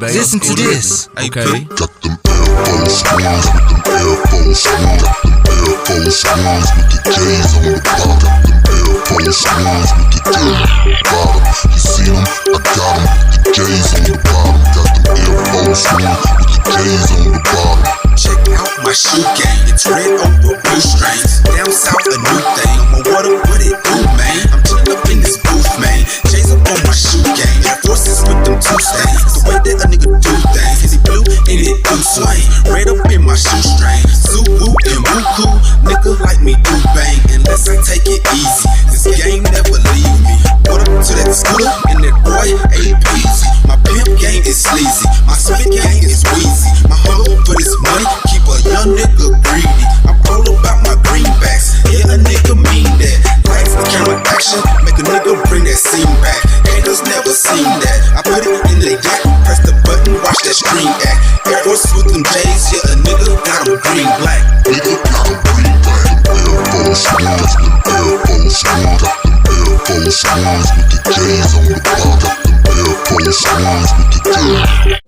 Listen to this. Okay. Got them Air Force Ones with them Air Force Ones. Got them Air Force Ones with the J's on the bottom. Got them Air Force Ones with the J on the bottom. You see them? I got them with the J's on the bottom. Got them Air Force Ones with the J's on the bottom. Check out my shoe game. It's red over blue strings. Down south a new thing. I'm a what it do, man. I'm chillin' up in this booth, man. J's up on my shoe game. Air Forces with them two stains. The way that a nigga do things. Is it blue and it do swing? Red up in my shoestring. Zoo woo and woo cool. Nigga like me do bang. Unless I take it easy. This game never leave me. What up to that scooter and that boy ain't easy. My pimp game is sleazy. My spit game is wheezy. My hunger for this money keep a young nigga greedy. I'm all about my greenbacks. Yeah, a nigga mean that. Lights, the camera action, make a nigga bring that scene back. Haters never seen that. I put it in the gap, press the button, watch that screen act. Air Force with them J's, yeah, a nigga got them green black. Nigga got them green black. Air Force Ones, them Air Force Ones. Got them Air Force Ones with the J's on the bottom. Got them Air Force Ones with the J.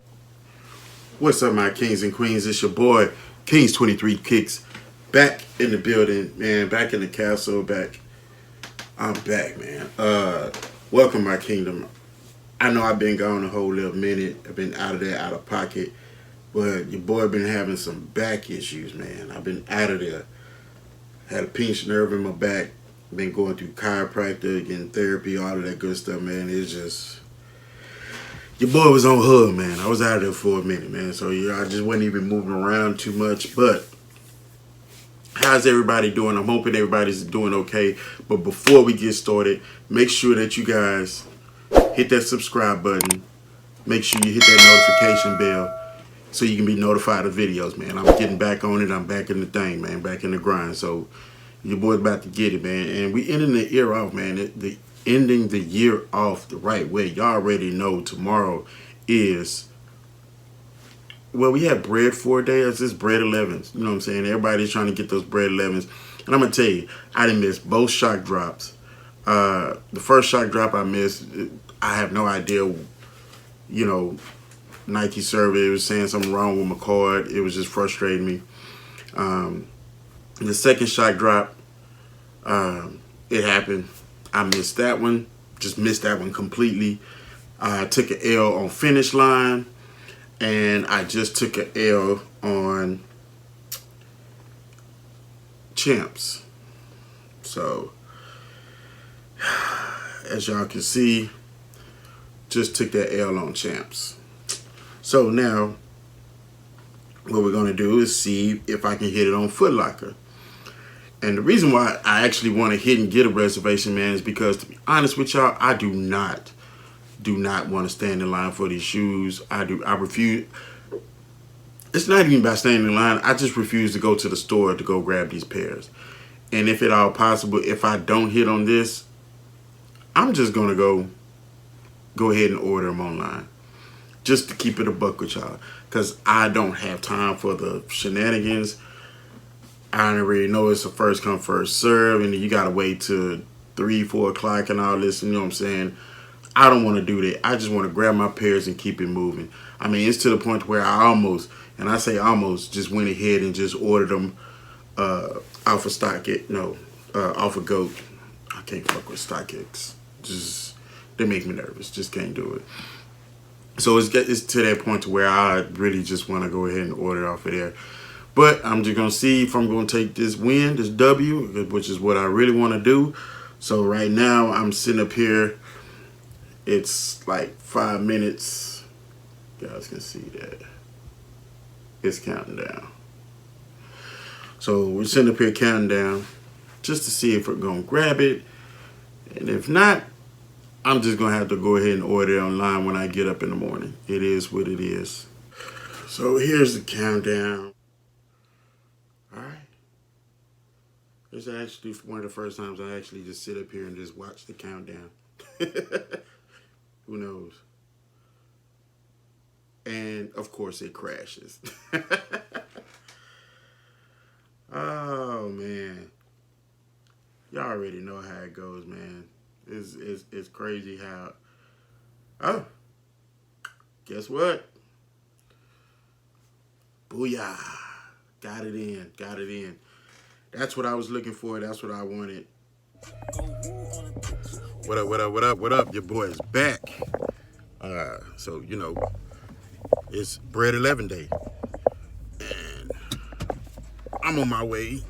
What's up, my kings and queens? It's your boy, Kings 23 Kicks, back in the building, man. Back in the castle, back. I'm back, man. Welcome, my kingdom. I know I've been gone a whole little minute. I've been out of there, out of pocket. But your boy been having some back issues, man. I've been out of there. Had a pinched nerve in my back. Been going through chiropractor, getting therapy, all of that good stuff, man. It's just... Your boy was on hood, man. I was out of there for a minute, man. So, yeah, I just wasn't even moving around too much. But how's everybody doing? I'm hoping everybody's doing okay. But before we get started, make sure that you guys hit that subscribe button. Make sure you hit that notification bell so you can be notified of videos, man. I'm getting back on it. I'm back in the thing, man. Back in the grind. So your boy's about to get it, man. And we ending the year off, man. Ending the year off the right way. Y'all already know tomorrow is, well, we have Bred 4 days. It's Bred 11s. You know what I'm saying? Everybody's trying to get those Bred 11s. And I'm going to tell you, I didn't miss both shock drops. The first shock drop I missed, I have no idea, you know, Nike survey was saying something wrong with my card. It was just frustrating me. The second shock drop, it happened. I missed that one. Just missed that one completely. I took an L on Finish Line. And I just took an L on Champs. So, as y'all can see, just took that L on Champs. So now, what we're going to do is see if I can hit it on Foot Locker. And the reason why I actually want to hit and get a reservation, man, is because, to be honest with y'all, I do not want to stand in line for these shoes. I refuse. It's not even about standing in line. I just refuse to go to the store to go grab these pairs. And if at all possible, if I don't hit on this, I'm just going to go ahead and order them online. Just to keep it a buck with y'all. Because I don't have time for the shenanigans. I already know it's a first come, first serve, and you gotta wait till 3, 4 o'clock and all this, you know what I'm saying? I don't want to do that. I just want to grab my pairs and keep it moving. I mean, it's to the point where I almost, and I say almost, just went ahead and just ordered them off of off of GOAT. I can't fuck with StockX. Just, they make me nervous. Just can't do it. So it's to that point to where I really just want to go ahead and order it off of there. But I'm just going to see if I'm going to take this win, this W, which is what I really want to do. So right now, I'm sitting up here. It's like 5 minutes. You guys can see that. It's counting down. So we're sitting up here counting down just to see if we're going to grab it. And if not, I'm just going to have to go ahead and order it online when I get up in the morning. It is what it is. So here's the countdown. It's actually one of the first times I actually just sit up here and just watch the countdown. Who knows? And, of course, it crashes. Oh, man. Y'all already know how it goes, man. It's crazy how... Oh. Guess what? Booyah. Got it in. Got it in. That's what I was looking for. That's what I wanted. What up, what up, what up, what up? Your boy is back. So, you know, it's Bred 11 day. And I'm on my way.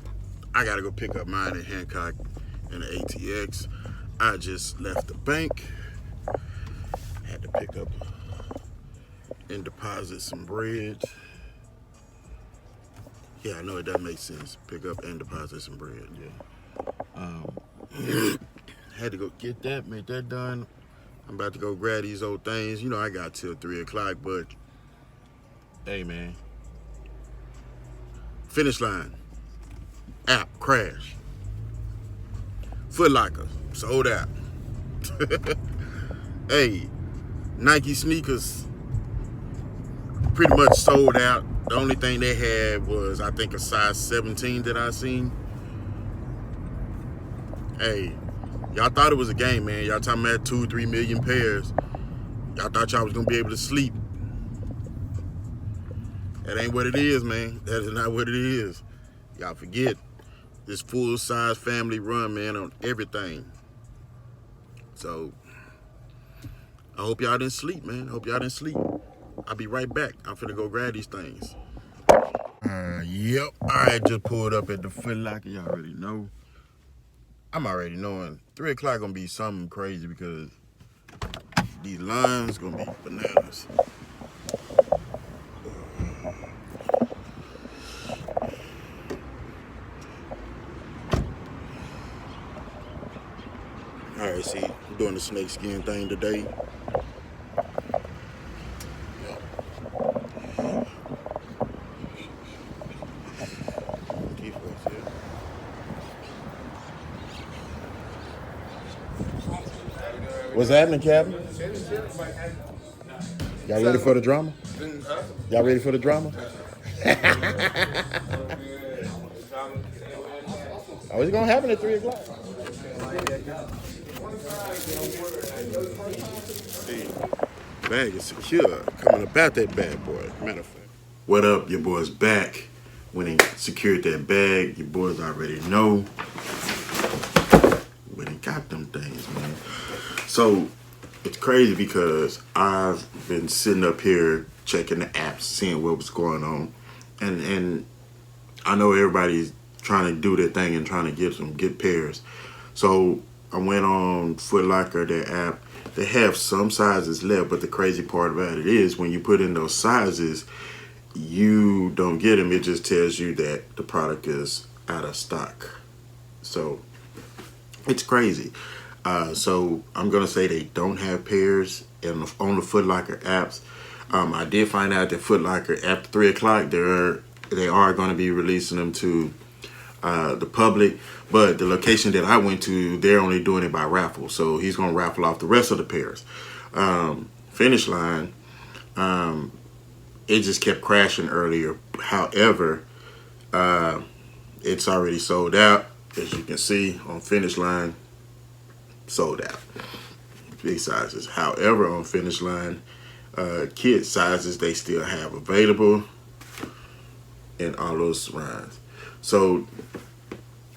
I got to go pick up mine at Hancock and the ATX. I just left the bank. Had to pick up and deposit some bread. Yeah, I know it doesn't make sense. Pick up and deposit some bread, yeah. Had to go get that, make that done. I'm about to go grab these old things. You know, I got till 3 o'clock, but hey, man. Finish line. App, crash. Foot Locker, sold out. Hey, Nike sneakers, pretty much sold out. The only thing they had was, I think, a size 17 that I seen. Hey, y'all thought it was a game, man. Y'all talking about 2-3 million pairs. Y'all thought y'all was gonna be able to sleep. That ain't what it is, man. That is not what it is. Y'all forget. This full-size family run, man, on everything. So, I hope y'all didn't sleep, man. I hope y'all didn't sleep. I'll be right back. I'm finna go grab these things. Yep. I just pulled up at the Foot Locker. Y'all already know. I'm already knowing 3 o'clock gonna be something crazy because these lines gonna be bananas. All right, see, I'm doing the snakeskin thing today. What's happening, Captain? Y'all ready for the drama? Y'all ready for the drama? Oh, it's gonna happen at 3 o'clock. See, bag is secure. Coming about that bad boy. Matter of fact. What up? Your boy's back. When they secured that bag, your boys already know. When they got them things, man. So it's crazy because I've been sitting up here checking the apps, seeing what was going on, and I know everybody's trying to do their thing and trying to get pairs. So I went on Foot Locker, their app. They have some sizes left, but the crazy part about it is when you put in those sizes, you don't get them. It just tells you that the product is out of stock. So it's crazy. So I'm gonna say they don't have pairs on the Foot Locker apps. I did find out that Foot Locker after 3 o'clock they are going to be releasing them to the public, but the location that I went to, they're only doing it by raffle. So he's gonna raffle off the rest of the pairs. Finish line, it just kept crashing earlier. However, it's already sold out, as you can see on Finish Line. Sold out. Big sizes. However, on Finish Line, kid sizes they still have available in all those runs. So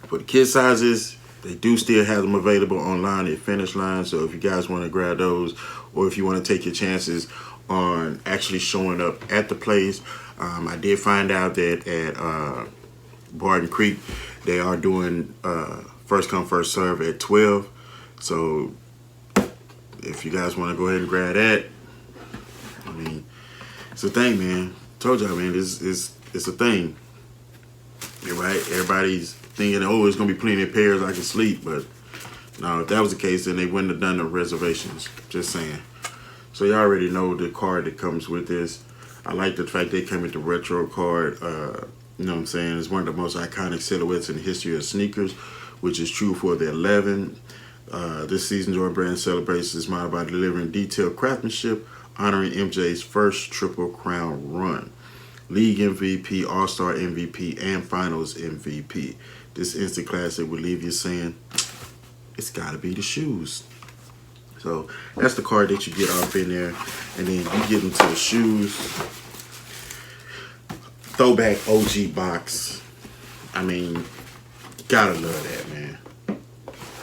for the kid sizes, they do still have them available online at Finish Line. So if you guys want to grab those, or if you want to take your chances on actually showing up at the place, I did find out that at Barton Creek they are doing first come first serve at 12. So if you guys want to go ahead and grab that, I mean, it's a thing, man. Told y'all, man, it's a thing. You're right. Everybody's thinking, oh, it's gonna be plenty of pairs I can sleep, but no, if that was the case, then they wouldn't have done the reservations. Just saying. So you already know the card that comes with this. I like the fact they came with the retro card. You know what I'm saying? It's one of the most iconic silhouettes in the history of sneakers, which is true for the 11. This season, Jordan Brand celebrates his smile by delivering detailed craftsmanship, honoring MJ's first Triple Crown run. League MVP, All-Star MVP, and Finals MVP. This instant classic will leave you saying, it's got to be the shoes. So that's the card that you get off in there, and then you get into the shoes. throwback OG box. I mean, gotta love that, man.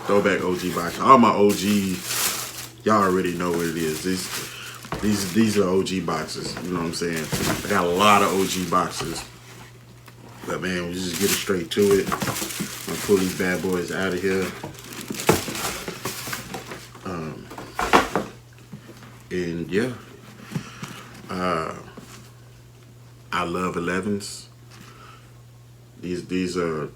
Throwback OG box. All my OGs, y'all already know what it is. These are OG boxes. You know what I'm saying? I got a lot of OG boxes. But man, we just get it straight to it. I'm gonna pull these bad boys out of here. And yeah, I love 11s. These are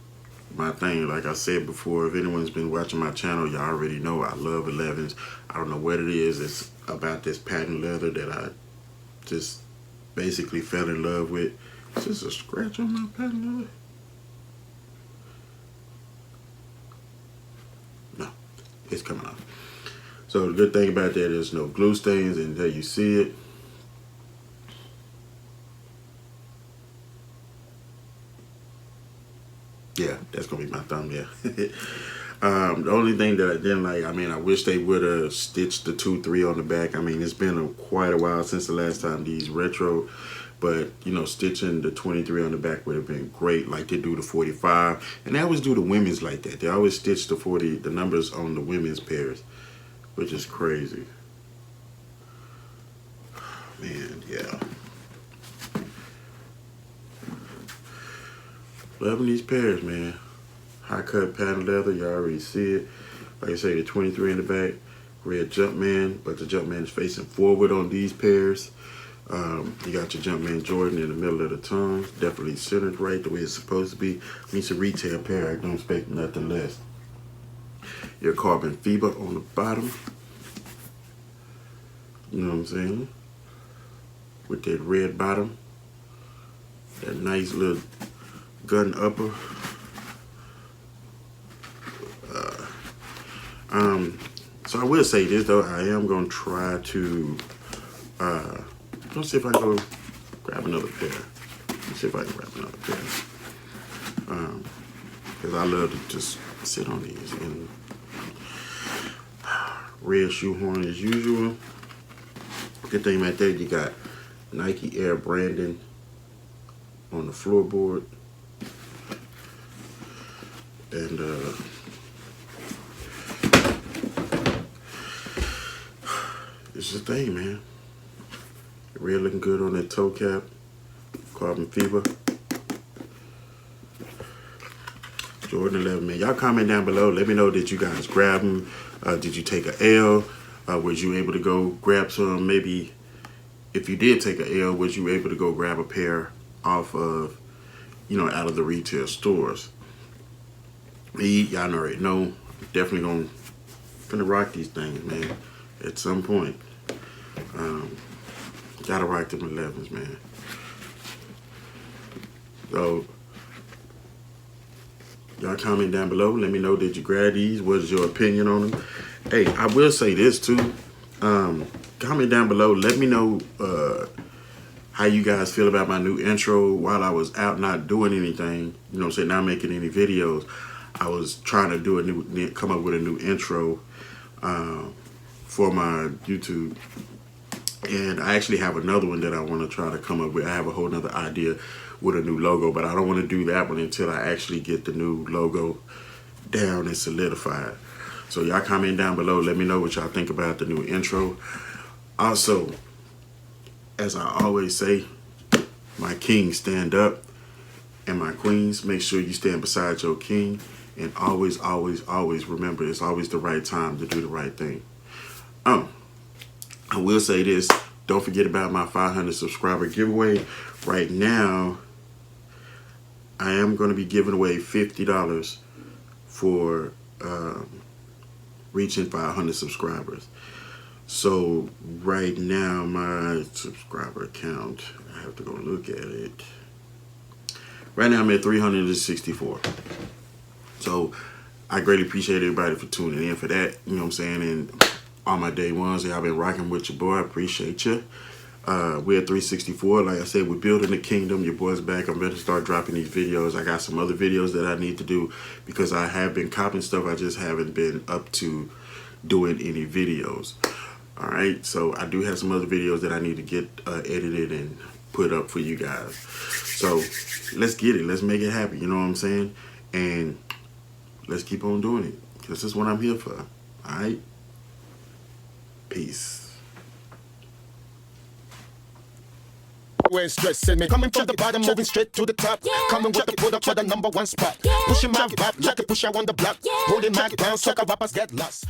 my thing. Like I said before, if anyone's been watching my channel, y'all already know I love 11s. I don't know what it is. It's about this patent leather that I just basically fell in love with. Is this a scratch on my patent leather? No, it's coming off. So the good thing about that is no glue stains until you see it. Yeah, that's gonna be my thumbnail. The only thing that I didn't like, I mean, I wish they would have stitched the 2-3 on the back. I mean, it's been quite a while since the last time these retro, but you know, stitching the 23 on the back would have been great, like they do the 45. And they always do the women's like that. They always stitch the numbers on the women's pairs, which is crazy. Man, yeah. Loving these pairs, man. High cut patent leather, you already see it. Like I say, the 23 in the back, red Jumpman, but the Jumpman is facing forward on these pairs. You got your Jumpman Jordan in the middle of the tongue, definitely centered right the way it's supposed to be. I mean, it's a retail pair, I don't expect nothing less. Your carbon fiber on the bottom. You know what I'm saying? With that red bottom, that nice little gun upper. So I will say this though, I am gonna try to let's see if I can go grab another pair. Let's see if I can grab another pair. Because I love to just sit on these. And red shoehorn as usual. Good thing right there, you got Nike Air branding on the floorboard. And it's the thing, man. Red looking good on that toe cap. Carbon fiber. Jordan 11, man. Y'all comment down below. Let me know, did you guys grab them? Did you take a L? Was you able to go grab some? Maybe if you did take a L, was you able to go grab a pair off of, you know, out of the retail stores? Me, y'all already know, definitely gonna rock these things, man. At some point, gotta rock them 11s, man. So y'all comment down below. Let me know, did you grab these? What is your opinion on them? Hey, I will say this too. Comment down below. Let me know how you guys feel about my new intro while I was out not doing anything. You know what I'm saying? Not making any videos. I was trying to come up with a new intro for my YouTube. And I actually have another one that I want to try to come up with. I have a whole nother idea with a new logo, but I don't want to do that one until I actually get the new logo down and solidified. So y'all comment down below. Let me know what y'all think about the new intro. Also, as I always say, my kings stand up, and my queens, make sure you stand beside your king. And always, always, always remember, it's always the right time to do the right thing. I will say this. Don't forget about my 500 subscriber giveaway. Right now, I am going to be giving away $50 for reaching 500 subscribers. So right now, my subscriber count, I have to go look at it. Right now, I'm at 364. So I greatly appreciate everybody for tuning in for that. You know what I'm saying? And all my day ones, y'all been rocking with your boy. I appreciate you. We're at 364. Like I said, we're building the kingdom. Your boy's back. I'm ready to start dropping these videos. I got some other videos that I need to do because I have been copying stuff. I just haven't been up to doing any videos. All right. So I do have some other videos that I need to get edited and put up for you guys. So let's get it. Let's make it happen. You know what I'm saying? And let's keep on doing it. This is what I'm here for. All right? Peace. Always stressing me. Coming from the bottom, moving straight to the top. Coming with the product for the #1 spot. Pushing my vibe like a push, I on the block. Holding my ground so rappers get lost.